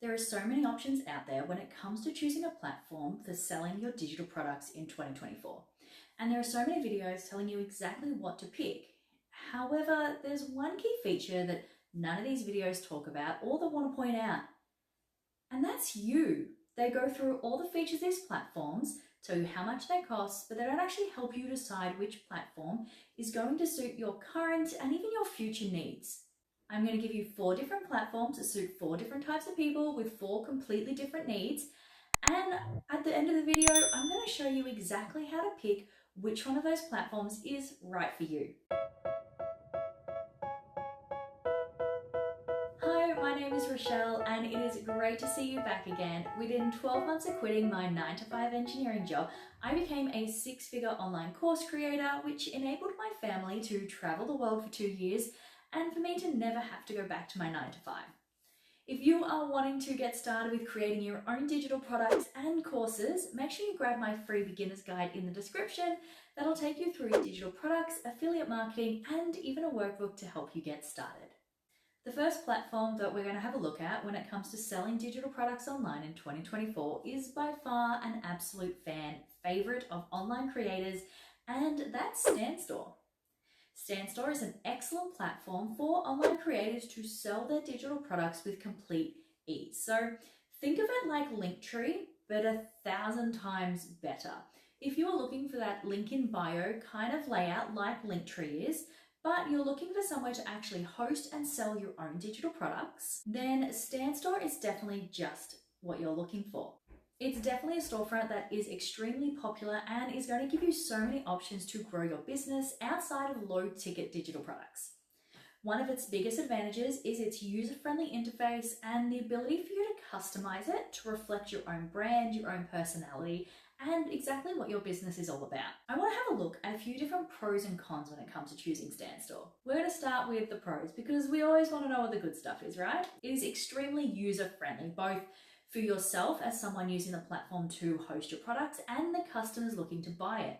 There are so many options out there when it comes to choosing a platform for selling your digital products in 2024. And there are so many videos telling you exactly what to pick. However, there's one key feature that none of these videos talk about or they want to point out, and that's you. They go through all the features of these platforms, tell you how much they cost, but they don't actually help you decide which platform is going to suit your current and even your future needs. I'm going to give you 4 different platforms that suit 4 different types of people with 4 completely different needs. And at the end of the video, I'm going to show you exactly how to pick which one of those platforms is right for you. Hi, my name is Rochelle and it is great to see you back again. Within 12 months of quitting my 9-to-5 engineering job, I became a 6-figure online course creator, which enabled my family to travel the world for 2 years and for me to never have to go back to my 9-to-5. If you are wanting to get started with creating your own digital products and courses, make sure you grab my free beginner's guide in the description. That'll take you through digital products, affiliate marketing, and even a workbook to help you get started. The first platform that we're going to have a look at when it comes to selling digital products online in 2024 is by far an absolute fan favorite of online creators, and that's StanStore. StanStore is an excellent platform for online creators to sell their digital products with complete ease. So think of it like Linktree, but 1,000 times better. If you're looking for that link in bio kind of layout like Linktree is, but you're looking for somewhere to actually host and sell your own digital products, then StanStore is definitely just what you're looking for. It's definitely a storefront that is extremely popular and is going to give you so many options to grow your business outside of low-ticket digital products. One of its biggest advantages is its user-friendly interface and the ability for you to customize it to reflect your own brand, your own personality, and exactly what your business is all about. I want to have a look at a few different pros and cons when it comes to choosing StanStore. We're going to start with the pros because we always want to know what the good stuff is, right? It is extremely user-friendly, both for yourself as someone using the platform to host your products and the customers looking to buy it.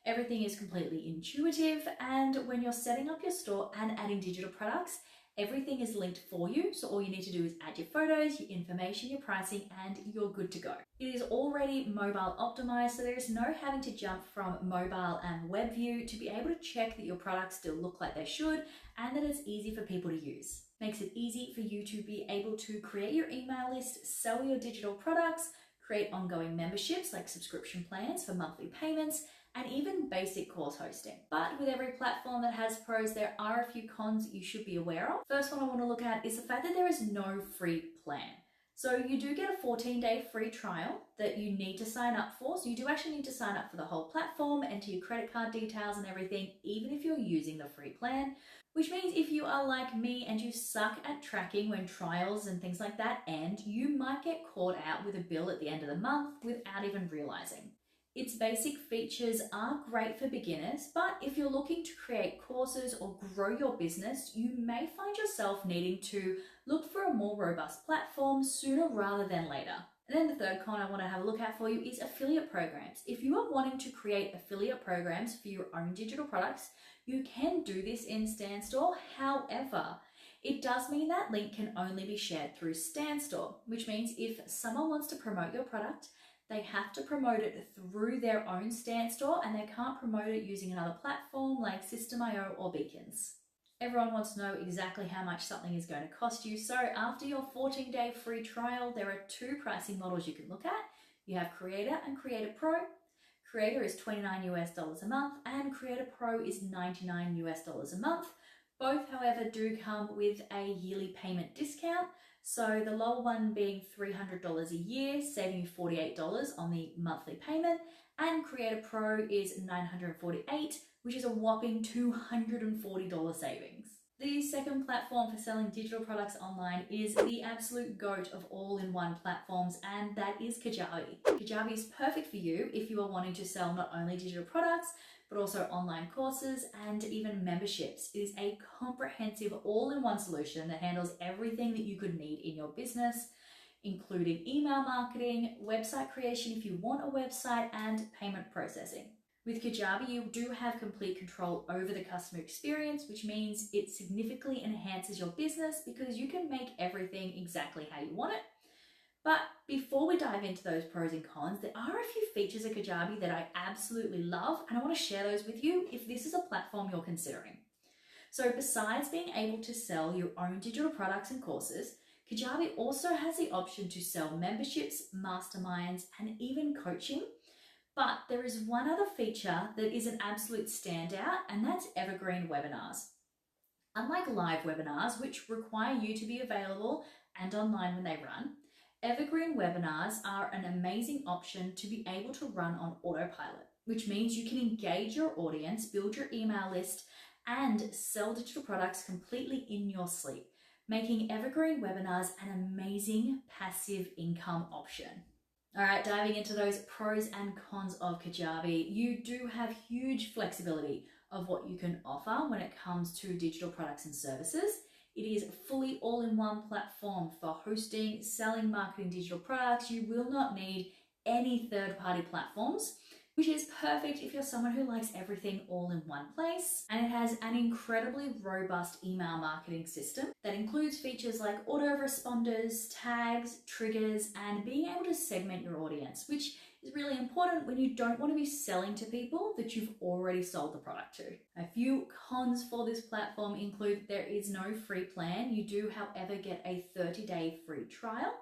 Everything is completely intuitive, and when you're setting up your store and adding digital products, everything is linked for you. So all you need to do is add your photos, your information, your pricing, and you're good to go. It is already mobile optimized, so there is no having to jump from mobile and web view to be able to check that your products still look like they should and that it's easy for people to use. Makes it easy for you to be able to create your email list, sell your digital products, create ongoing memberships like subscription plans for monthly payments, and even basic course hosting. But with every platform that has pros, there are a few cons that you should be aware of. First one I want to look at is the fact that there is no free plan. So you do get a 14-day free trial that you need to sign up for. So you do actually need to sign up for the whole platform, enter your credit card details and everything, even if you're using the free plan. Which means if you are like me and you suck at tracking when trials and things like that end, you might get caught out with a bill at the end of the month without even realizing. Its basic features are great for beginners, but if you're looking to create courses or grow your business, you may find yourself needing to look for a more robust platform sooner rather than later. And then the third con I want to have a look at for you is affiliate programs. If you are wanting to create affiliate programs for your own digital products, you can do this in StanStore. However, it does mean that link can only be shared through StanStore, which means if someone wants to promote your product, they have to promote it through their own StanStore and they can't promote it using another platform like System.io or Beacons. Everyone wants to know exactly how much something is going to cost you. So after your 14-day free trial, there are 2 pricing models you can look at. You have Creator and Creator Pro. Creator is $29 US a month and Creator Pro is $99 US a month. Both, however, do come with a yearly payment discount. So the lower one being $300 a year, saving you $48 on the monthly payment, and Creator Pro is $948, which is a whopping $240 savings. The second platform for selling digital products online is the absolute GOAT of all-in-one platforms, and that is Kajabi. Kajabi is perfect for you if you are wanting to sell not only digital products, but also online courses and even memberships. It is a comprehensive all-in-one solution that handles everything that you could need in your business, including email marketing, website creation if you want a website, and payment processing. With Kajabi, you do have complete control over the customer experience, which means it significantly enhances your business because you can make everything exactly how you want it. But before we dive into those pros and cons, there are a few features of Kajabi that I absolutely love, and I want to share those with you if this is a platform you're considering. So besides being able to sell your own digital products and courses, Kajabi also has the option to sell memberships, masterminds, and even coaching. But there is one other feature that is an absolute standout, and that's evergreen webinars. Unlike live webinars, which require you to be available and online when they run, evergreen webinars are an amazing option to be able to run on autopilot, which means you can engage your audience, build your email list, and sell digital products completely in your sleep, making evergreen webinars an amazing passive income option. All right, diving into those pros and cons of Kajabi, you do have huge flexibility of what you can offer when it comes to digital products and services. It is fully all-in-one platform for hosting, selling, marketing digital products. You will not need any third-party platforms, which is perfect if you're someone who likes everything all in one place. And it has an incredibly robust email marketing system that includes features like autoresponders, tags, triggers, and being able to segment your audience, which is really important when you don't want to be selling to people that you've already sold the product to. A few cons for this platform include there is no free plan. You do, however, get a 30-day free trial.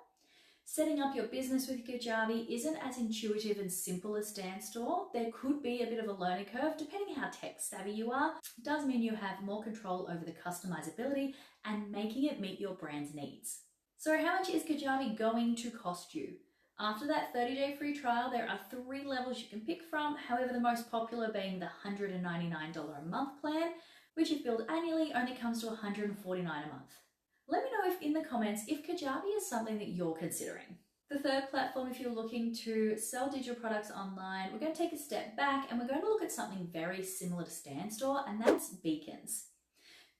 Setting up your business with Kajabi isn't as intuitive and simple as Standstore. There could be a bit of a learning curve depending how tech savvy you are. It does mean you have more control over the customizability and making it meet your brand's needs. So how much is Kajabi going to cost you? After that 30-day free trial, there are 3 levels you can pick from. However, the most popular being the $199 a month plan, which if billed annually only comes to $149 a month. Let me know in the comments if Kajabi is something that you're considering. The third platform, if you're looking to sell digital products online, we're going to take a step back and we're going to look at something very similar to Standstore, and that's Beacons.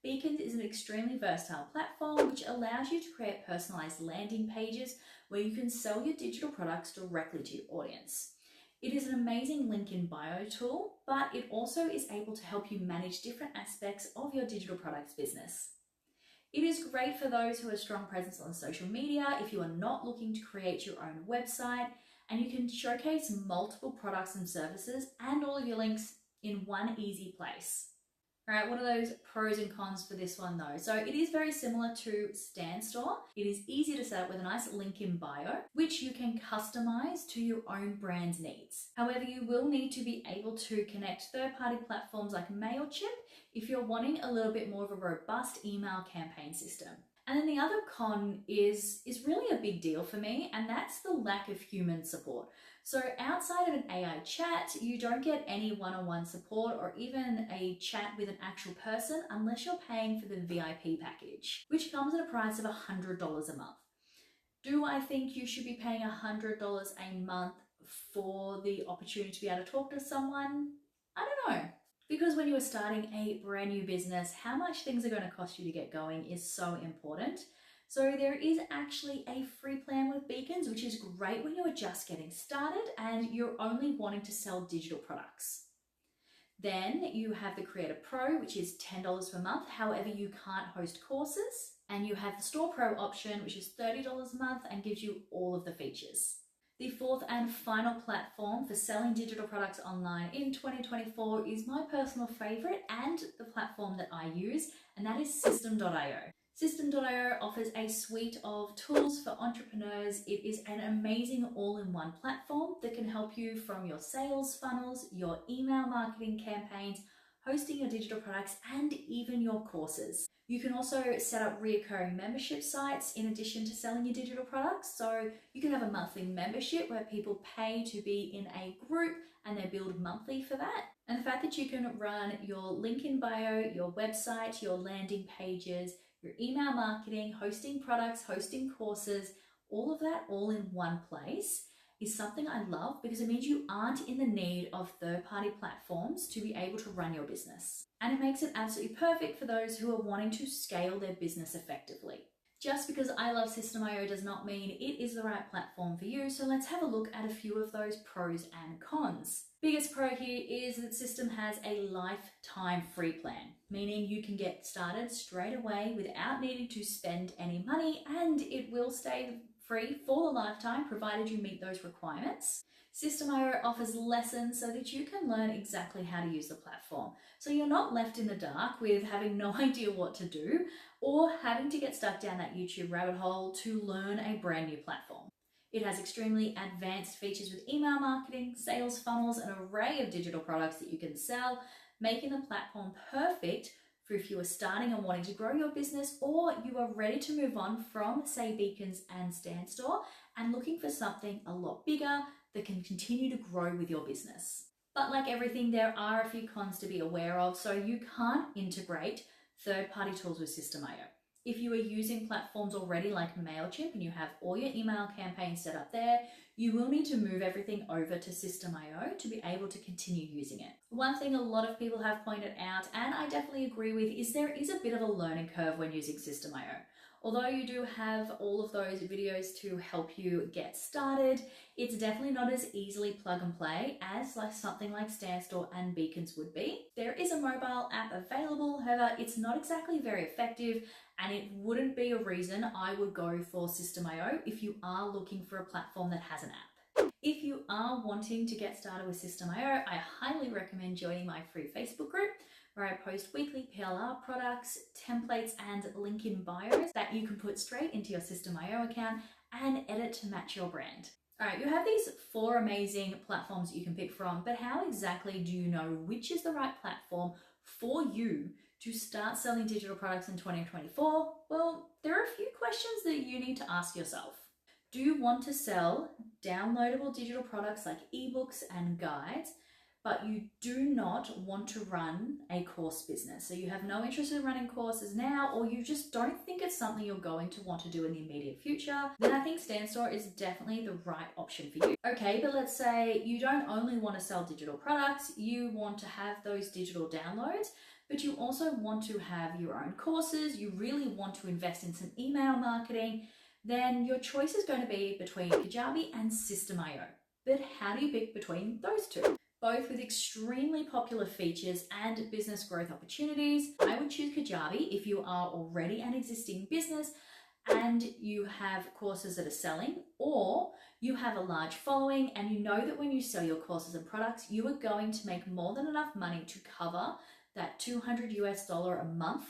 Beacons is an extremely versatile platform which allows you to create personalized landing pages where you can sell your digital products directly to your audience. It is an amazing link in bio tool, but it also is able to help you manage different aspects of your digital products business. It is great for those who have a strong presence on social media if you are not looking to create your own website, and you can showcase multiple products and services and all of your links in one easy place. All right, what are those pros and cons for this one though? So it is very similar to Standstore. It is easy to set up with a nice link in bio, which you can customize to your own brand's needs. However, you will need to be able to connect third-party platforms like MailChimp if you're wanting a little bit more of a robust email campaign system. And then the other con is really a big deal for me, and that's the lack of human support. So outside of an AI chat, you don't get any one-on-one support or even a chat with an actual person unless you're paying for the VIP package, which comes at a price of $100 a month. Do I think you should be paying $100 a month for the opportunity to be able to talk to someone? I don't know. Because when you are starting a brand new business, how much things are going to cost you to get going is so important. So there is actually a free plan with Beacons, which is great when you are just getting started and you're only wanting to sell digital products. Then you have the Creator Pro, which is $10 per month. However, you can't host courses. And you have the Store Pro option, which is $30 a month and gives you all of the features. The fourth and final platform for selling digital products online in 2024 is my personal favorite and the platform that I use, and that is System.io. System.io offers a suite of tools for entrepreneurs. It is an amazing all-in-one platform that can help you from your sales funnels, your email marketing campaigns, hosting your digital products, and even your courses. You can also set up recurring membership sites in addition to selling your digital products. So you can have a monthly membership where people pay to be in a group and they build monthly for that. And the fact that you can run your link in bio, your website, your landing pages, your email marketing, hosting products, hosting courses, all of that all in one place is something I love because it means you aren't in the need of third-party platforms to be able to run your business. And it makes it absolutely perfect for those who are wanting to scale their business effectively. Just because I love System.io does not mean it is the right platform for you, so let's have a look at a few of those pros and cons. Biggest pro here is that System has a lifetime free plan, meaning you can get started straight away without needing to spend any money, and it will stay free for the lifetime, provided you meet those requirements. System.io offers lessons so that you can learn exactly how to use the platform. So you're not left in the dark with having no idea what to do or having to get stuck down that YouTube rabbit hole to learn a brand new platform. It has extremely advanced features with email marketing, sales funnels, an array of digital products that you can sell, making the platform perfect for if you are starting and wanting to grow your business, or you are ready to move on from, say, Beacons and Standstore and looking for something a lot bigger that can continue to grow with your business. But like everything, there are a few cons to be aware of, so you can't integrate third-party tools with System.io. If you are using platforms already like MailChimp and you have all your email campaigns set up there, you will need to move everything over to System.io to be able to continue using it. One thing a lot of people have pointed out, and I definitely agree with, is there is a bit of a learning curve when using System.io. Although you do have all of those videos to help you get started, it's definitely not as easily plug and play as something like Standstore and Beacons would be. There is a mobile app available, however, it's not exactly very effective, and it wouldn't be a reason I would go for System.io if you are looking for a platform that has an app. If you are wanting to get started with System.io, I highly recommend joining my free Facebook group, where I post weekly PLR products, templates, and link in bios that you can put straight into your System.io account and edit to match your brand. All right, you have these 4 amazing platforms that you can pick from, but how exactly do you know which is the right platform for you to start selling digital products in 2024? Well, there are a few questions that you need to ask yourself. Do you want to sell downloadable digital products like ebooks and guides, but you do not want to run a course business? So you have no interest in running courses now, or you just don't think it's something you're going to want to do in the immediate future, then I think Standstore is definitely the right option for you. Okay, but let's say you don't only want to sell digital products, you want to have those digital downloads, but you also want to have your own courses, you really want to invest in some email marketing, then your choice is going to be between Kajabi and System.io. But how do you pick between those two? Both with extremely popular features and business growth opportunities. I would choose Kajabi if you are already an existing business and you have courses that are selling, or you have a large following and you know that when you sell your courses and products, you are going to make more than enough money to cover that $200 a month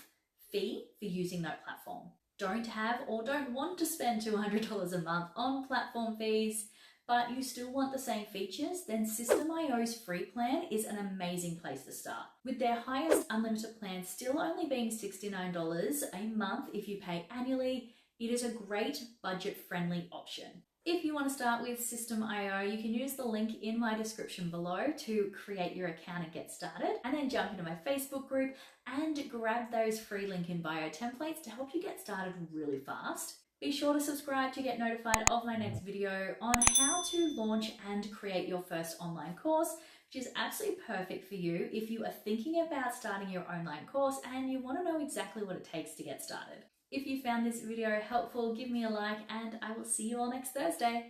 fee for using that platform. Don't have or don't want to spend $200 a month on platform fees, but you still want the same features, then System.io's free plan is an amazing place to start. With their highest unlimited plan still only being $69 a month if you pay annually, it is a great budget-friendly option. If you want to start with System.io, you can use the link in my description below to create your account and get started, and then jump into my Facebook group and grab those free link in bio templates to help you get started really fast. Be sure to subscribe to get notified of my next video on how to launch and create your first online course, which is absolutely perfect for you if you are thinking about starting your online course and you want to know exactly what it takes to get started. If you found this video helpful, give me a like and I will see you all next Thursday.